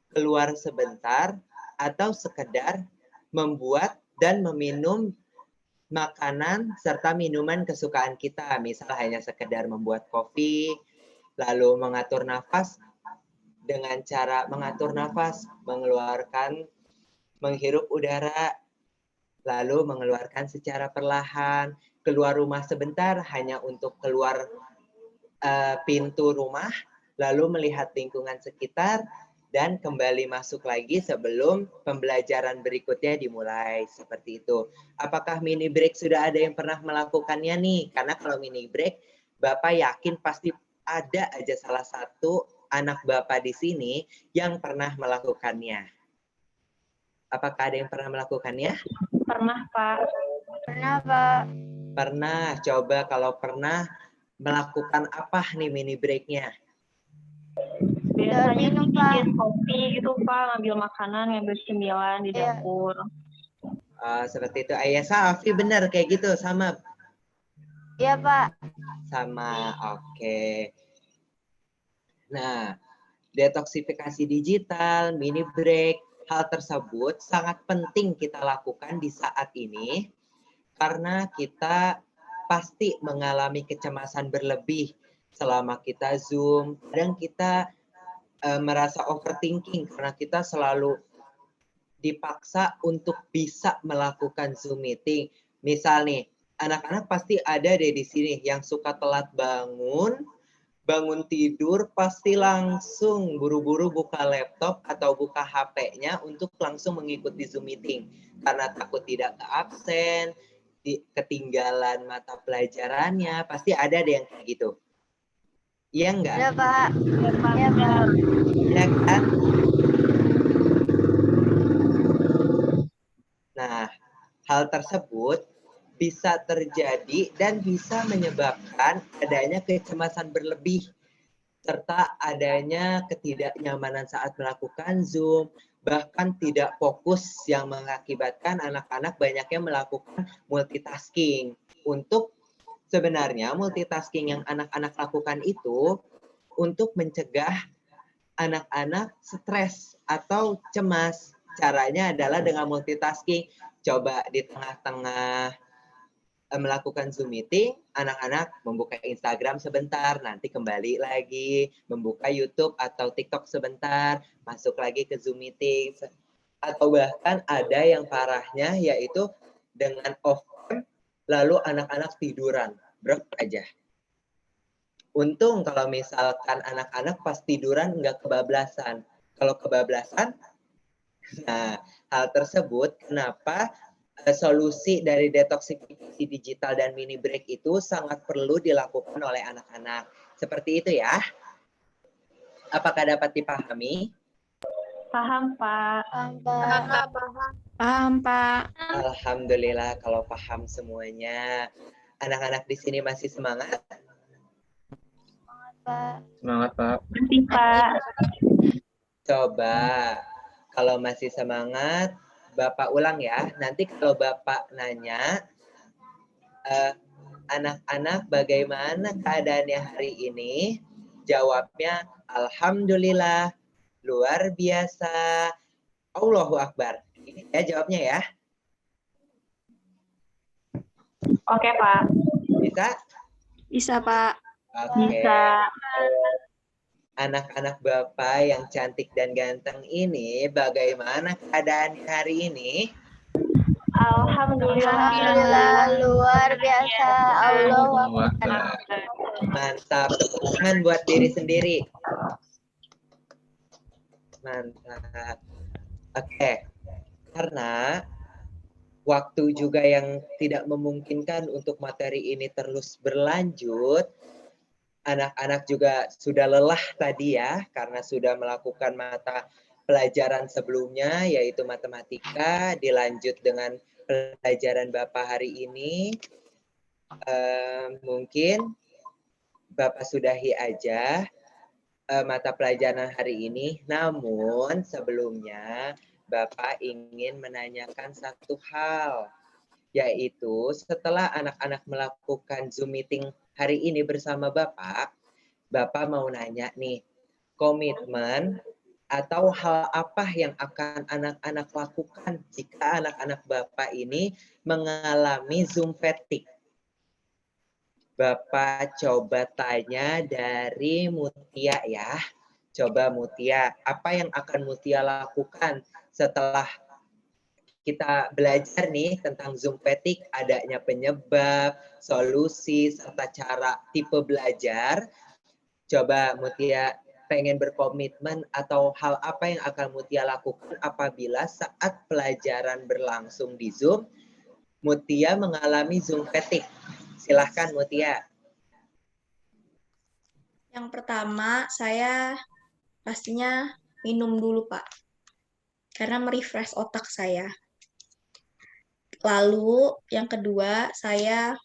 keluar sebentar, atau sekedar membuat dan meminum makanan serta minuman kesukaan kita. Misal hanya sekedar membuat kopi, lalu mengatur nafas dengan cara mengatur nafas, mengeluarkan, menghirup udara, lalu mengeluarkan secara perlahan, keluar rumah sebentar hanya untuk keluar pintu rumah, lalu melihat lingkungan sekitar, dan kembali masuk lagi sebelum pembelajaran berikutnya dimulai. Seperti itu. Apakah mini break sudah ada yang pernah melakukannya nih? Karena kalau mini break, Bapak yakin pasti ada aja salah satu anak Bapak di sini yang pernah melakukannya. Apakah ada yang pernah melakukannya? Pernah, Pak. Pernah, Pak. Pernah. Coba kalau pernah, melakukan apa nih mini break-nya? Biasanya minum, bikin kopi gitu, Pak. Ngambil makanan, ngambil cemilan di dapur. Seperti itu. Ayah Safi benar kayak gitu, sama? Iya, Pak. Sama, oke. Nah, detoksifikasi digital, mini break, hal tersebut sangat penting kita lakukan di saat ini karena kita pasti mengalami kecemasan berlebih selama kita Zoom. Kadang kita merasa overthinking karena kita selalu dipaksa untuk bisa melakukan Zoom meeting. Misal nih, anak-anak pasti ada deh di sini yang suka telat bangun tidur pasti langsung buru-buru buka laptop atau buka HP-nya untuk langsung mengikuti Zoom meeting karena takut tidak absen, ketinggalan mata pelajarannya, pasti ada deh yang kayak gitu. Iya enggak? Iya, Pak. Iya, Pak. Iya kan? Nah, hal tersebut bisa terjadi dan bisa menyebabkan adanya kecemasan berlebih serta adanya ketidaknyamanan saat melakukan Zoom, bahkan tidak fokus yang mengakibatkan anak-anak banyaknya melakukan multitasking. Untuk sebenarnya multitasking yang anak-anak lakukan itu untuk mencegah anak-anak stres atau cemas. Caranya adalah dengan multitasking. Coba di tengah-tengah melakukan Zoom meeting, anak-anak membuka Instagram sebentar, nanti kembali lagi, membuka YouTube atau TikTok sebentar, masuk lagi ke Zoom meeting. Atau bahkan ada yang parahnya yaitu dengan off cam, lalu anak-anak tiduran, brek aja. Untung kalau misalkan anak-anak pas tiduran nggak kebablasan. Kalau kebablasan, nah hal tersebut kenapa solusi dari detoksifikasi digital dan mini break itu sangat perlu dilakukan oleh anak-anak. Seperti itu ya. Apakah dapat dipahami? Paham, Pak. Paham, Pak. Alhamdulillah kalau paham semuanya. Anak-anak di sini masih semangat? Semangat, Pak. Masih, Pak. Coba kalau masih semangat, Bapak ulang ya. Nanti kalau Bapak nanya, anak-anak bagaimana keadaannya hari ini? Jawabnya, Alhamdulillah, luar biasa, Allahu Akbar. Ini ya jawabnya ya. Oke, Pak. Bisa? Bisa, Pak. Oke. Bisa. Anak-anak Bapak yang cantik dan ganteng ini, bagaimana keadaan hari ini? Alhamdulillah. Luar biasa. Allahu Akbar. Mantap. Tepuk tangan buat diri sendiri. Mantap. Oke. Karena waktu juga yang tidak memungkinkan untuk materi ini terus berlanjut, anak-anak juga sudah lelah tadi ya, karena sudah melakukan mata pelajaran sebelumnya, yaitu matematika, dilanjut dengan pelajaran Bapak hari ini. Mungkin Bapak sudahi aja mata pelajaran hari ini, namun sebelumnya Bapak ingin menanyakan satu hal, yaitu setelah anak-anak melakukan Zoom meeting hari ini bersama Bapak, Bapak mau nanya nih, komitmen atau hal apa yang akan anak-anak lakukan jika anak-anak Bapak ini mengalami Zoom fatigue? Bapak coba tanya dari Mutia ya. Coba Mutia, apa yang akan Mutia lakukan setelah kita belajar nih tentang Zoom fatigue, adanya penyebab, solusi, serta cara tipe belajar. Coba Mutia pengen berkomitmen atau hal apa yang akan Mutia lakukan apabila saat pelajaran berlangsung di Zoom, Mutia mengalami Zoom fatigue? Silahkan Mutia. Yang pertama, saya pastinya minum dulu, Pak. Karena merefresh otak saya. Lalu, yang kedua, saya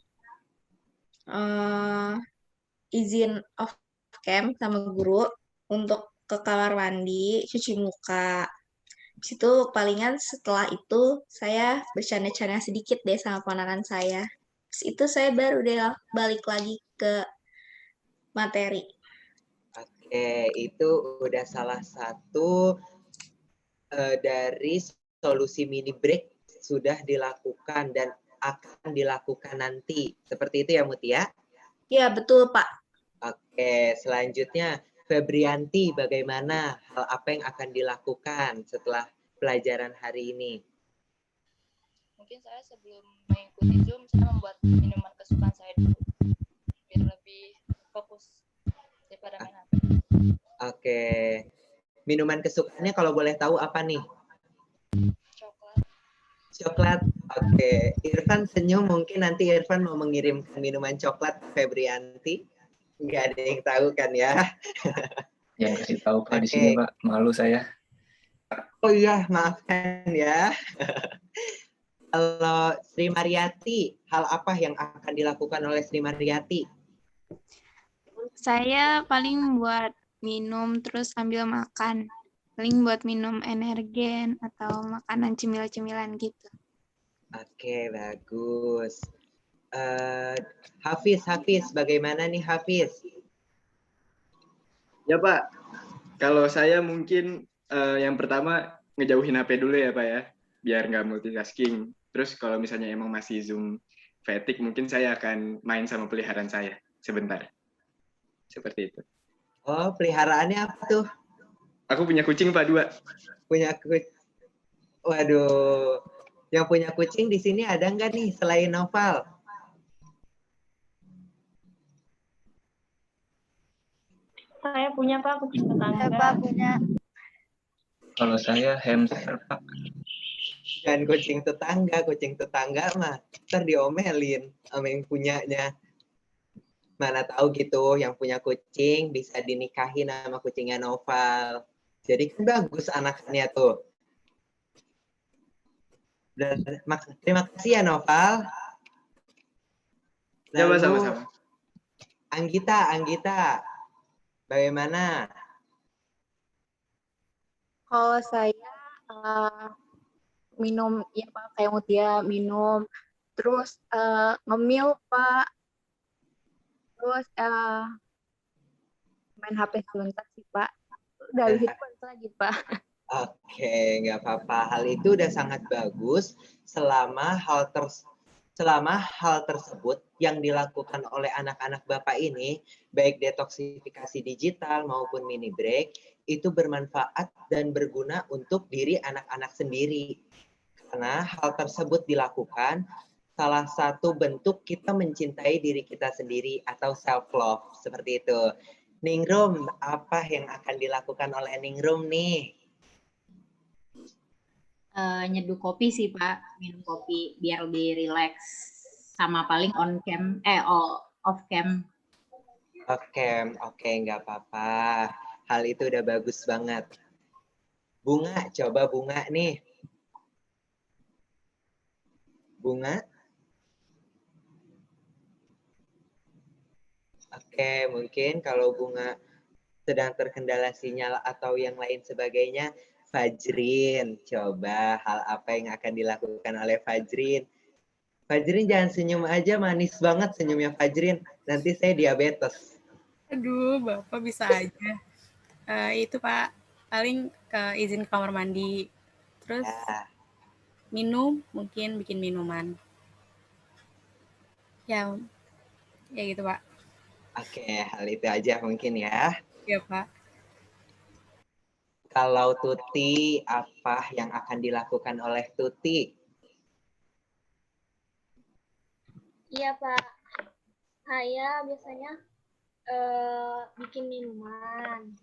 izin off cam sama guru untuk ke kamar mandi, cuci muka. Habis itu palingan setelah itu saya bercanda-canda sedikit deh sama ponakan saya. Habis itu saya baru deh balik lagi ke materi. Oke, itu udah salah satu dari solusi mini break sudah dilakukan dan akan dilakukan nanti. Seperti itu ya Mutia? Ya, betul Pak. Oke, selanjutnya Febrianti, bagaimana hal apa yang akan dilakukan setelah pelajaran hari ini? Mungkin saya sebelum mengikuti Zoom, saya membuat minuman kesukaan saya dulu, biar lebih fokus daripada main HP. Oke, minuman kesukaannya kalau boleh tahu apa nih? Coklat. Oke, Irfan senyum, mungkin nanti Irfan mau mengirimkan minuman coklat ke Febrianti. Nggak ada yang tahu kan ya? Yang kasih tahu Pak di sini Pak, malu saya. Oh iya, maafkan ya. Kalau Sri Mariati, hal apa yang akan dilakukan oleh Sri Mariati? Saya paling buat minum terus sambil makan. Paling buat minum energen atau makanan cemil-cemilan gitu. Oke, bagus. Hafiz, bagaimana nih Hafiz? Ya Pak, kalau saya mungkin yang pertama ngejauhin HP dulu ya Pak ya, biar nggak multitasking. Terus kalau misalnya emang masih Zoom fatigue, mungkin saya akan main sama peliharaan saya sebentar. Seperti itu. Oh, peliharaannya apa tuh? Aku punya kucing Pak, 2. Punya kucing. Waduh, yang punya kucing di sini ada nggak nih selain Noval? Saya punya Pak kucing tetangga. Pak punya. Kalau saya hamster Pak. Dan kucing tetangga mah ntar diomelin sama yang punyanya. Mana tahu gitu yang punya kucing bisa dinikahin sama kucingnya Noval. Jadi kan bagus anakannya tuh. Dan terima kasih ya Noval. Ya Pak, sama-sama. Anggita, bagaimana? Kalau saya minum, ya Pak, kayak Mutia minum, terus ngemil Pak, terus main HP sebentar sih Pak. Udah habis itu balik lagi Pak. Oke, nggak apa-apa. Hal itu udah sangat bagus selama hal tersebut yang dilakukan oleh anak-anak Bapak ini, baik detoksifikasi digital maupun mini break, itu bermanfaat dan berguna untuk diri anak-anak sendiri. Karena hal tersebut dilakukan, salah satu bentuk kita mencintai diri kita sendiri atau self-love, seperti itu. Ningrum, apa yang akan dilakukan oleh Ningrum nih? Nyeduh kopi sih Pak, minum kopi biar lebih rileks, sama paling off cam. Oke, nggak apa-apa. Hal itu udah bagus banget. Bunga, coba Bunga nih. Bunga? Oke, mungkin kalau Bunga sedang terkendala sinyal atau yang lain sebagainya, Fajrin, coba hal apa yang akan dilakukan oleh Fajrin? Fajrin jangan senyum aja, manis banget senyumnya Fajrin. Nanti saya diabetes. Aduh, Bapak bisa aja. Itu Pak, paling izin ke kamar mandi. Terus minum, mungkin bikin minuman. Ya gitu Pak. Oke, hal itu aja mungkin ya. Iya Pak. Kalau Tuti, apa yang akan dilakukan oleh Tuti? Iya Pak, saya biasanya bikin minuman,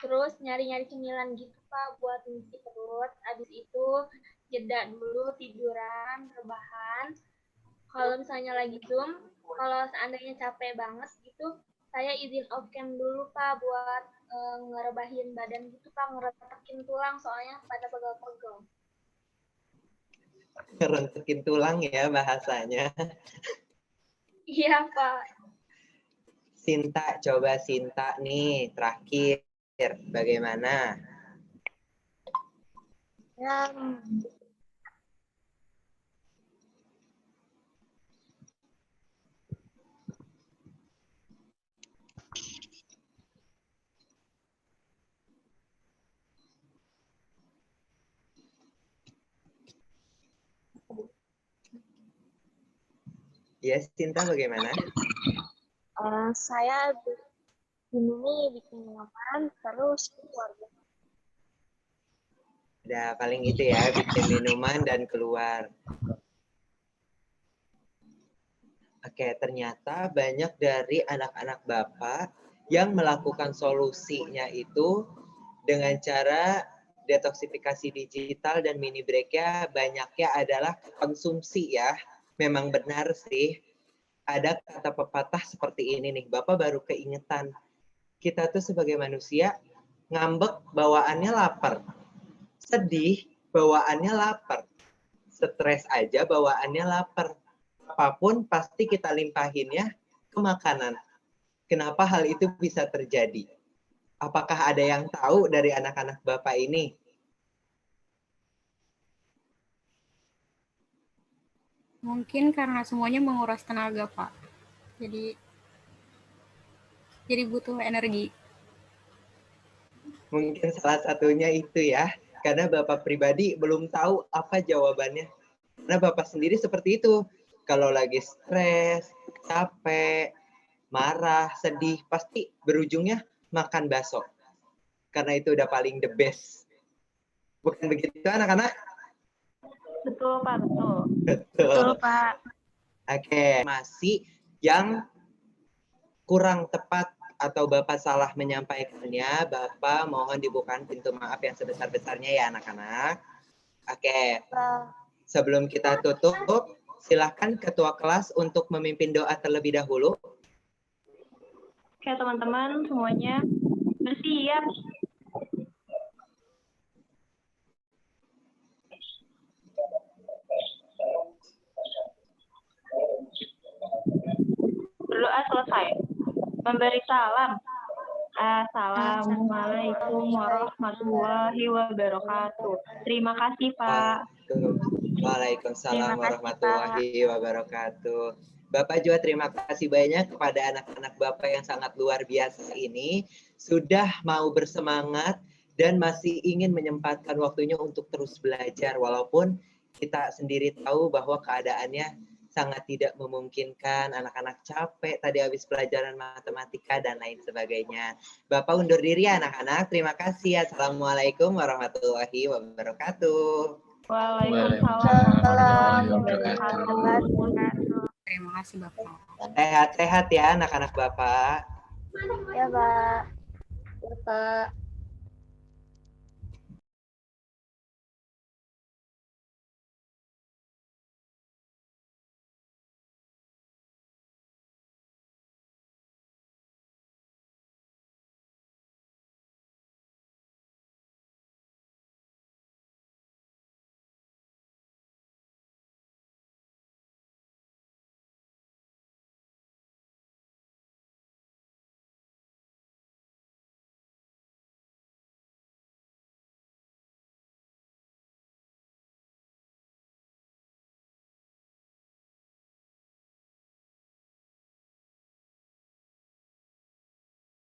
terus nyari-nyari cemilan gitu Pak buat ngisi perut. Habis itu jeda dulu tiduran, rebahan. Kalau misalnya lagi Zoom, kalau seandainya capek banget gitu, saya izin off cam dulu Pak buat ngerebahin badan gitu Pak, ngeretakin tulang soalnya pada pegel-pegel. Ngerentekin tulang ya bahasanya. Iya Pak. Sinta, coba Sinta nih terakhir. Bagaimana? Ya, Ya, Sinta bagaimana? saya ini bikin minuman, terus keluarga. Udah paling itu ya, bikin minuman dan keluar. Oke, ternyata banyak dari anak-anak Bapak yang melakukan solusinya itu dengan cara detoksifikasi digital dan mini break-nya banyaknya adalah konsumsi ya. Memang benar sih. Ada kata pepatah seperti ini nih, Bapak baru keingetan. Kita tuh sebagai manusia, ngambek bawaannya lapar. Sedih bawaannya lapar. Stres aja bawaannya lapar. Apapun pasti kita limpahinnya ke makanan. Kenapa hal itu bisa terjadi? Apakah ada yang tahu dari anak-anak Bapak ini? Mungkin karena semuanya menguras tenaga, Pak. Jadi butuh energi. Mungkin salah satunya itu ya. Karena Bapak pribadi belum tahu apa jawabannya. Karena Bapak sendiri seperti itu. Kalau lagi stres, capek, marah, sedih, pasti berujungnya makan bakso. Karena itu udah paling the best. Bukan begitu anak-anak? Betul, Pak. Betul. Betul, Pak. Oke, masih yang kurang tepat atau Bapak salah menyampaikannya, Bapak mohon dibukakan pintu maaf yang sebesar-besarnya ya anak-anak. Oke, sebelum kita tutup, silakan Ketua Kelas untuk memimpin doa terlebih dahulu. Oke, teman-teman semuanya bersiap. Berdoa selesai. Memberi salam. Assalamualaikum warahmatullahi wabarakatuh. Terima kasih, Pak. Waalaikumsalam warahmatullahi wabarakatuh. Bapak juga terima kasih banyak kepada anak-anak Bapak yang sangat luar biasa ini. Sudah mau bersemangat dan masih ingin menyempatkan waktunya untuk terus belajar. Walaupun kita sendiri tahu bahwa keadaannya sangat tidak memungkinkan, anak-anak capek tadi habis pelajaran matematika dan lain sebagainya. Bapak undur diri ya anak-anak. Terima kasih. Assalamualaikum warahmatullahi wabarakatuh. Waalaikumsalam warahmatullahi wabarakatuh. Terima kasih, Bapak. Sehat-sehat ya anak-anak Bapak. Ya, Pak. Ya, Pak.